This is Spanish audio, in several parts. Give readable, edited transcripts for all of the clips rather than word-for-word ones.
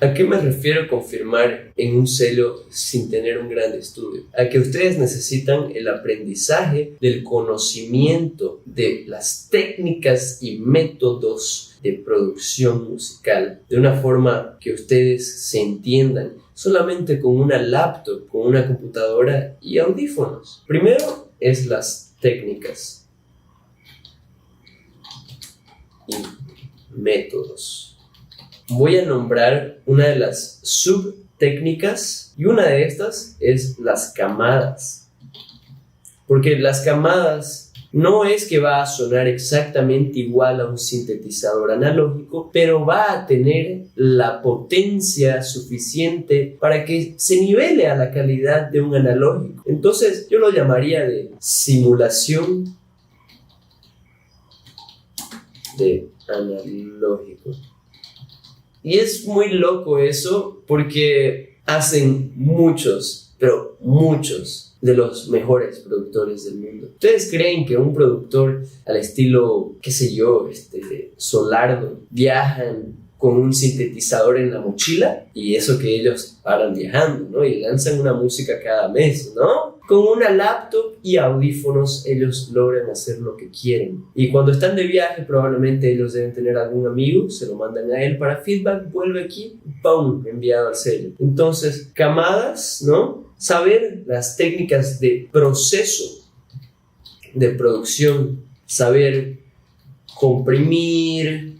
¿A qué me refiero confirmar en un sello sin tener un gran estudio? A que ustedes necesitan el aprendizaje del conocimiento de las técnicas y métodos de producción musical de una forma que ustedes se entiendan solamente con una laptop, con una computadora y audífonos. Primero es las técnicas y métodos. Voy a nombrar una de las subtécnicas y una de estas es las camadas. Porque las camadas no es que va a sonar exactamente igual a un sintetizador analógico, pero va a tener la potencia suficiente para que se nivele a la calidad de un analógico. Entonces yo lo llamaría de simulación de analógico. Y es muy loco eso porque hacen muchos, pero muchos de los mejores productores del mundo. ¿Ustedes creen que un productor al estilo, qué sé yo, Solardo, viajan con un sintetizador en la mochila? Y eso que ellos paran viajando, ¿no? Y lanzan una música cada mes, ¿no? Con una laptop y audífonos ellos logran hacer lo que quieren. Y cuando están de viaje probablemente ellos deben tener algún amigo, se lo mandan a él para feedback, vuelve aquí, ¡pum!, enviado al sello. Entonces, camadas, ¿no? Saber las técnicas de proceso de producción, saber comprimir,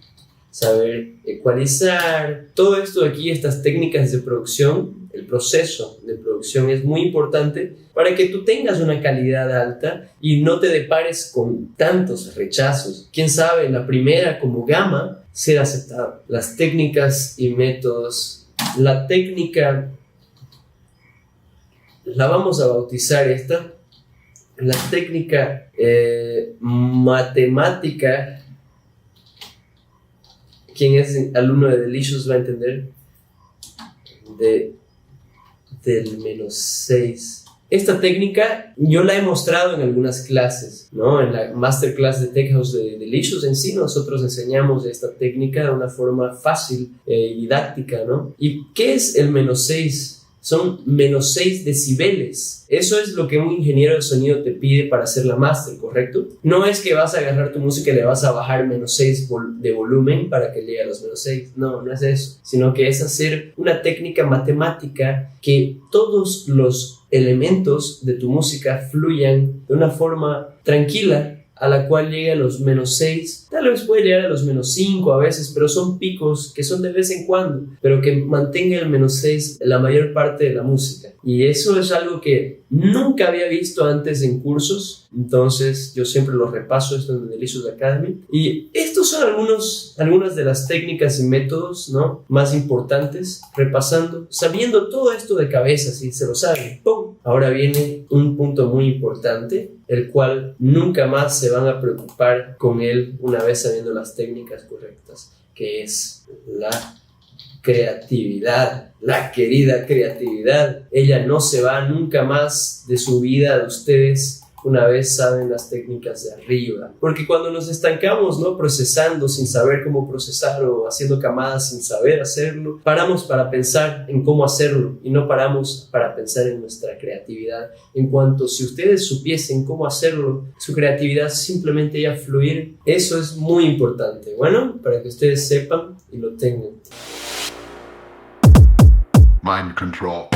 saber ecualizar, todo esto de aquí, estas técnicas de producción, el proceso de producción es muy importante para que tú tengas una calidad alta y no te depares con tantos rechazos. Quién sabe, la primera como gama ser aceptada. Las técnicas y métodos, la técnica, la vamos a bautizar esta, la técnica matemática. Quien es alumno de Delicious va a entender del -6. Esta técnica yo la he mostrado en algunas clases, ¿no? En la masterclass de Tech House de Delicious en sí nosotros enseñamos esta técnica de una forma fácil y didáctica, ¿no? ¿Y qué es el -6? Son -6 decibeles. Eso es lo que un ingeniero de sonido te pide para hacer la máster, ¿correcto? No es que vas a agarrar tu música y le vas a bajar -6 de volumen para que llegue a los -6. No, no es eso. Sino que es hacer una técnica matemática que todos los elementos de tu música fluyan de una forma tranquila, a la cual llega a los -6, tal vez puede llegar a los -5 a veces, pero son picos que son de vez en cuando, pero que mantenga el -6 la mayor parte de la música. Y eso es algo que nunca había visto antes en cursos, entonces yo siempre lo repaso esto en Delicious Academy. Y estos son algunas de las técnicas y métodos, ¿no?, más importantes, repasando, sabiendo todo esto de cabeza, si se lo saben. ¡Pum! Ahora viene un punto muy importante, el cual nunca más se van a preocupar con él una vez sabiendo las técnicas correctas, que es la creatividad, la querida creatividad. Ella no se va nunca más de su vida de ustedes una vez saben las técnicas de arriba, porque cuando nos estancamos, ¿no?, procesando sin saber cómo procesar o haciendo camadas sin saber hacerlo, paramos para pensar en cómo hacerlo y no paramos para pensar en nuestra creatividad. En cuanto si ustedes supiesen cómo hacerlo, su creatividad simplemente iba a fluir. Eso es muy importante, bueno, para que ustedes sepan y lo tengan. Mind control.